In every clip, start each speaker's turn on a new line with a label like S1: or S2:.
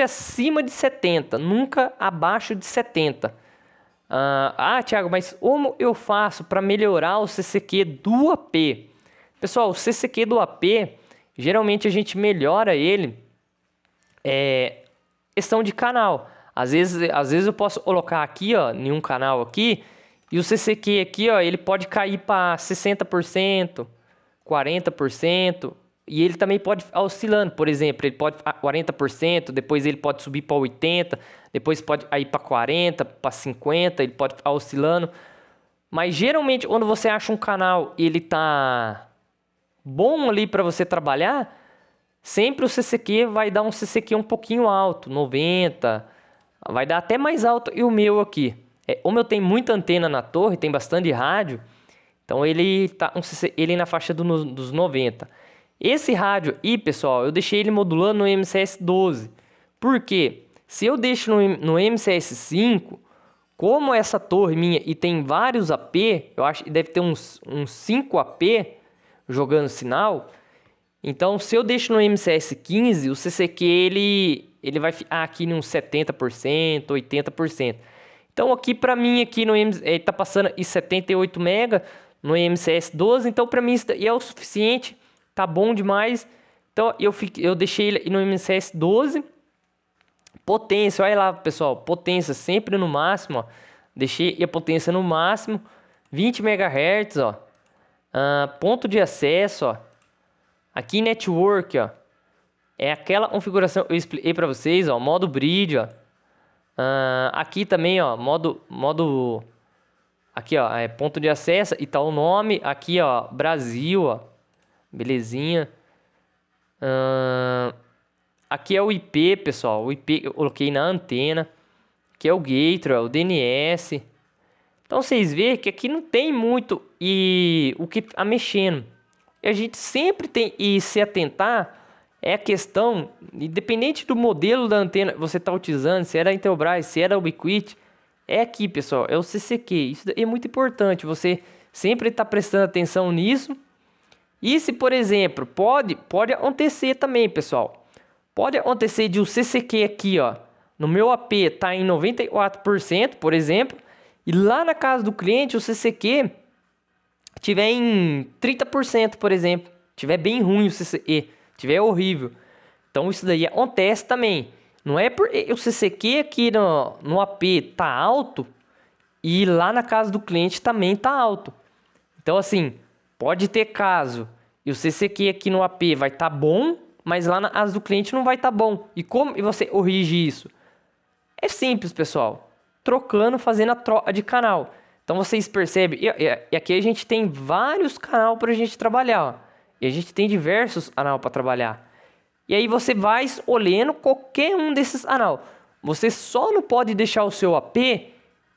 S1: acima de 70, nunca abaixo de 70. Thiago, mas como eu faço para melhorar o CCQ do AP? Pessoal, o CCQ do AP, geralmente a gente melhora ele questão de canal. Às vezes eu posso colocar aqui, ó, em um canal aqui, e o CCQ aqui, ó, ele pode cair para 60%, 40%, e ele também pode oscilando. Por exemplo, ele pode 40%, depois ele pode subir para 80%, depois pode ir para 40%, para 50%, ele pode ficar oscilando. Mas geralmente quando você acha um canal e ele tá bom ali para você trabalhar, sempre o CCQ vai dar um CCQ um pouquinho alto, 90, vai dar até mais alto. E o meu aqui, como eu tenho muita antena na torre, tem bastante rádio, então ele tá ele na faixa dos 90. Esse rádio aí, pessoal, eu deixei ele modulando no MCS 12. Por quê? Se eu deixo no MCS 5, como essa torre minha e tem vários AP, eu acho que deve ter uns 5 AP jogando sinal. Então, se eu deixo no MCS 15, o CCQ ele vai ficar aqui em uns 70%, 80%. Então, aqui para mim aqui no ele tá passando em 78 MB no MCS 12, então para mim isso é o suficiente, tá bom demais. Então, eu deixei ele no MCS 12. Potência, olha lá, pessoal, potência sempre no máximo, ó. Deixei a potência no máximo, 20 MHz, ó. Ponto de acesso, ó. Aqui network, ó, é aquela configuração que eu expliquei para vocês, ó, modo bridge, ó. Aqui também, ó, modo aqui, ó, ponto de acesso e tal o nome, aqui, ó, Brasil, ó. Belezinha. Aqui é o IP, pessoal, o IP eu coloquei na antena. Aqui é o gateway, o DNS. Então vocês veem que aqui não tem muito o que tá mexendo. E a gente sempre tem que se atentar a questão, independente do modelo da antena que você está utilizando, se era a Intelbras, se era a Ubiquiti, é aqui, pessoal, é o CCQ. Isso é muito importante, você sempre está prestando atenção nisso. E se, por exemplo, pode acontecer também, pessoal, pode acontecer de o CCQ aqui, ó, no meu AP tá em 94%, por exemplo, e lá na casa do cliente o CCQ tiver em 30%, por exemplo, tiver bem ruim o CCQ, tiver horrível. Então isso daí acontece também. Não é porque o CCQ aqui no AP tá alto e lá na casa do cliente também tá alto. Então assim, pode ter caso e o CCQ aqui no AP vai estar bom, mas lá na casa do cliente não vai estar bom. E como você corrige isso? É simples, pessoal. Trocando, fazendo a troca de canal. Então vocês percebem, e aqui a gente tem vários canais para a gente trabalhar, ó. E a gente tem diversos canais para trabalhar. E aí você vai escolhendo qualquer um desses canais. Você só não pode deixar o seu AP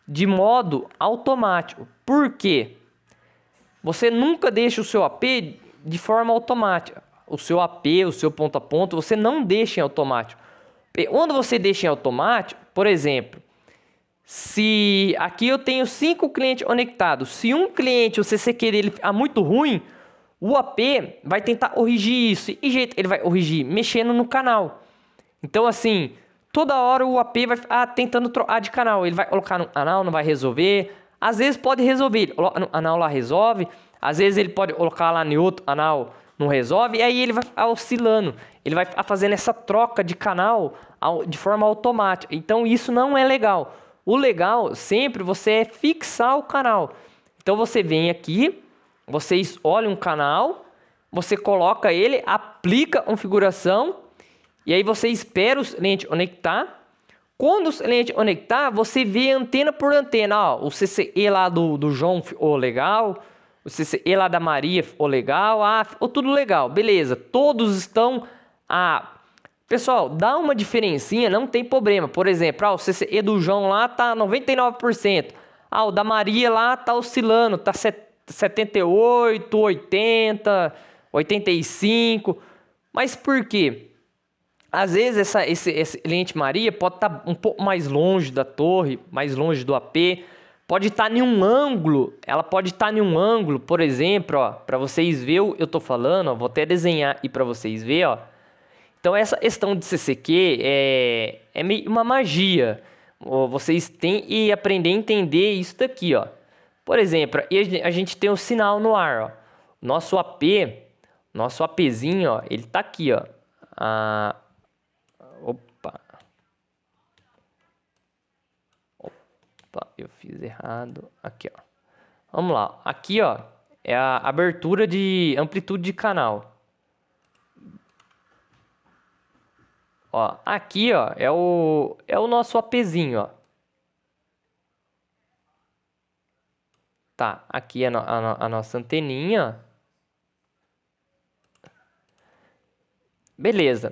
S1: de modo automático. Por quê? Você nunca deixa o seu AP de forma automática. O seu AP, o seu ponto a ponto, você não deixa em automático. Quando você deixa em automático, por exemplo, se aqui eu tenho 5 clientes conectados, se um cliente, o CCQ dele ficar muito ruim, o AP vai tentar corrigir isso. E jeito ele vai corrigir? Mexendo no canal. Então assim, toda hora o AP vai ficar tentando trocar de canal. Ele vai colocar no canal, não vai resolver. Às vezes pode resolver, ele coloca no canal lá, resolve. Às vezes ele pode colocar lá no outro canal, não resolve. E aí ele vai ficar oscilando. Ele vai ficar fazendo essa troca de canal de forma automática. Então isso não é legal. O legal sempre você é fixar o canal. Então você vem aqui, você escolhe um canal, você coloca ele, aplica a configuração e aí você espera o cliente conectar. Quando o cliente conectar, você vê antena por antena. Ó, o CCE lá do João ficou legal, o CCE lá da Maria ficou legal, ficou tudo legal, beleza. Todos estão pessoal, dá uma diferencinha, não tem problema. Por exemplo, o CCE do João lá tá 99%. O da Maria lá tá oscilando, tá 78, 80, 85. Mas por quê? Às vezes esse cliente Maria pode estar um pouco mais longe da torre, mais longe do AP. Pode estar em um ângulo, ela pode estar em um ângulo, por exemplo, ó, para vocês verem o que eu tô falando, ó, vou até desenhar aqui para vocês verem, ó. Então essa questão de CCQ é meio uma magia. Vocês têm que aprender a entender isso daqui, ó. Por exemplo, a gente tem o sinal no ar, ó. Nosso APzinho, ó, ele tá aqui, ó. Opa, eu fiz errado. Aqui, ó. Vamos lá. Aqui, ó, é a abertura de amplitude de canal. Ó, aqui, ó, é o nosso APzinho, ó. Tá, aqui é a nossa anteninha. Beleza.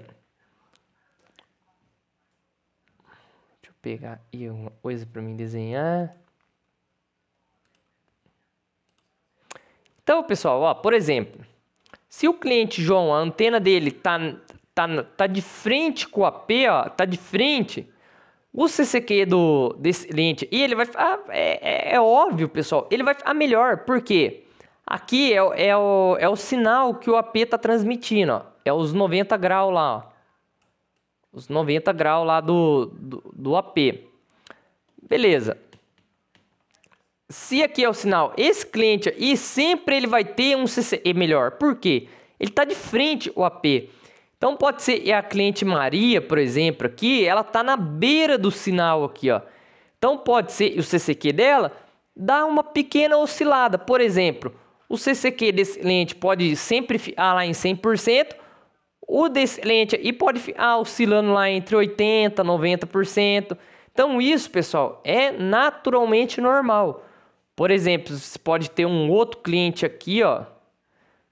S1: Deixa eu pegar aí uma coisa para mim desenhar. Então, pessoal, ó, por exemplo, se o cliente João, a antena dele tá de frente com o AP, ó, tá de frente, o CCQ desse cliente, e ele vai ficar, é óbvio, pessoal, ele vai ficar melhor, por quê? Aqui é o sinal que o AP tá transmitindo, ó, é os 90 graus lá, ó, os 90 graus lá do AP. Beleza. Se aqui é o sinal, esse cliente e sempre ele vai ter um CCE melhor. Por quê? Ele está de frente o AP. Então pode ser a cliente Maria, por exemplo, aqui, ela está na beira do sinal aqui, ó. Então pode ser o CCQ dela dar uma pequena oscilada. Por exemplo, o CCQ desse cliente pode sempre ficar lá em 100%, o desse cliente aí pode ficar oscilando lá entre 80% e 90%. Então isso, pessoal, é naturalmente normal. Por exemplo, você pode ter um outro cliente aqui, ó,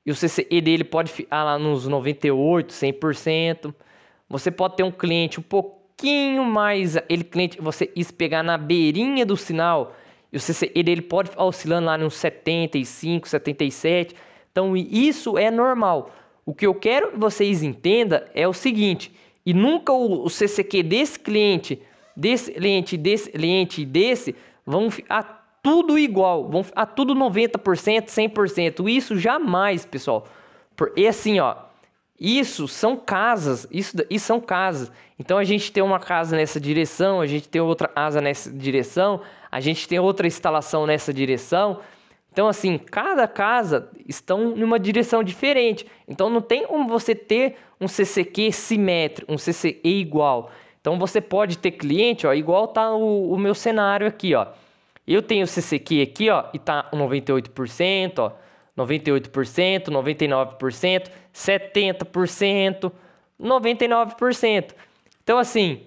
S1: e o CCE dele pode ficar lá nos 98%, 100%. Você pode ter um cliente um pouquinho mais, você pegar na beirinha do sinal, e o CCE dele pode ficar oscilando lá nos 75%, 77%. Então isso é normal. O que eu quero que vocês entendam é o seguinte, e nunca o CCQ desse cliente, desse vão ficar tudo igual, vão ficar tudo 90%, 100%. Isso jamais, pessoal. E assim, ó, isso são casas, isso são casas. Então a gente tem uma casa nessa direção, a gente tem outra casa nessa direção, a gente tem outra instalação nessa direção. Então assim, cada casa estão numa direção diferente. Então não tem como você ter um CCQ simétrico, um CCE igual. Então você pode ter cliente, ó, igual tá o meu cenário aqui, ó. Eu tenho o CCQ aqui, ó, e tá 98%, ó, 98%, 99%, 70%, 99%. Então, assim,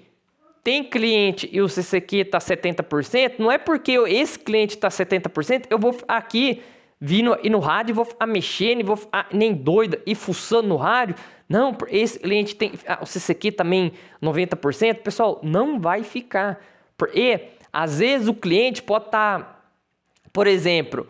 S1: tem cliente e o CCQ tá 70%, não é porque esse cliente tá 70%, eu vou aqui vindo e no rádio, vou ficar mexendo, vou ficar nem doida e fuçando no rádio. Não, esse cliente tem o CCQ também 90%, pessoal, não vai ficar. Porque às vezes o cliente pode estar, por exemplo,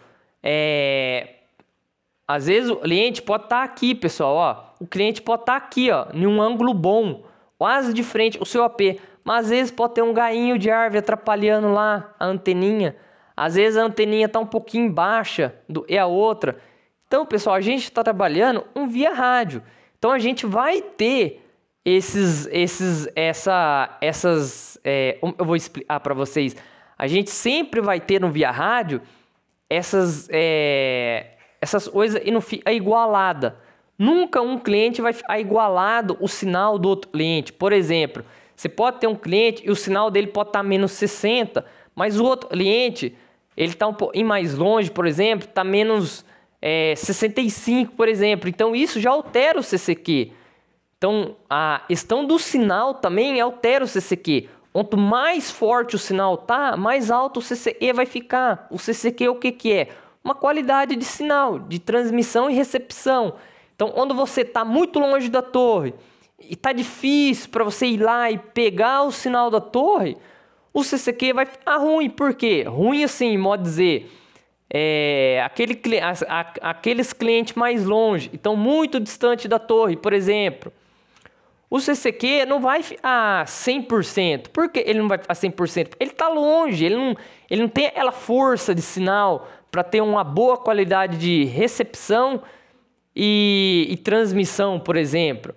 S1: às vezes o cliente pode estar aqui, pessoal, ó. O cliente pode estar aqui, ó, em um ângulo bom, quase de frente o seu AP. Mas às vezes pode ter um gainho de árvore atrapalhando lá a anteninha. Às vezes a anteninha está um pouquinho baixa e a outra. Então, pessoal, a gente está trabalhando via rádio. Então a gente vai ter eu vou explicar para vocês. A gente sempre vai ter no via rádio essas coisas e não fica igualada. Nunca um cliente vai ficar igualado o sinal do outro cliente. Por exemplo, você pode ter um cliente e o sinal dele pode estar menos 60, mas o outro cliente ele está um pouquinho mais longe, por exemplo, está menos 65, por exemplo. Então isso já altera o CCQ. Então a questão do sinal também altera o CCQ. Quanto mais forte o sinal tá, mais alto o CCE vai ficar. O CCQ o que é? Uma qualidade de sinal, de transmissão e recepção. Então, quando você está muito longe da torre e está difícil para você ir lá e pegar o sinal da torre, o CCQ vai ficar ruim. Por quê? Ruim assim, modo dizer, aqueles clientes mais longe, então muito distante da torre, por exemplo. O CCQ não vai ficar 100%. Por que ele não vai ficar 100%? Ele está longe, ele não tem aquela força de sinal para ter uma boa qualidade de recepção e transmissão, por exemplo.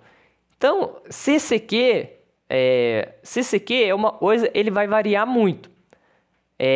S1: Então, CCQ é uma coisa, ele vai variar muito.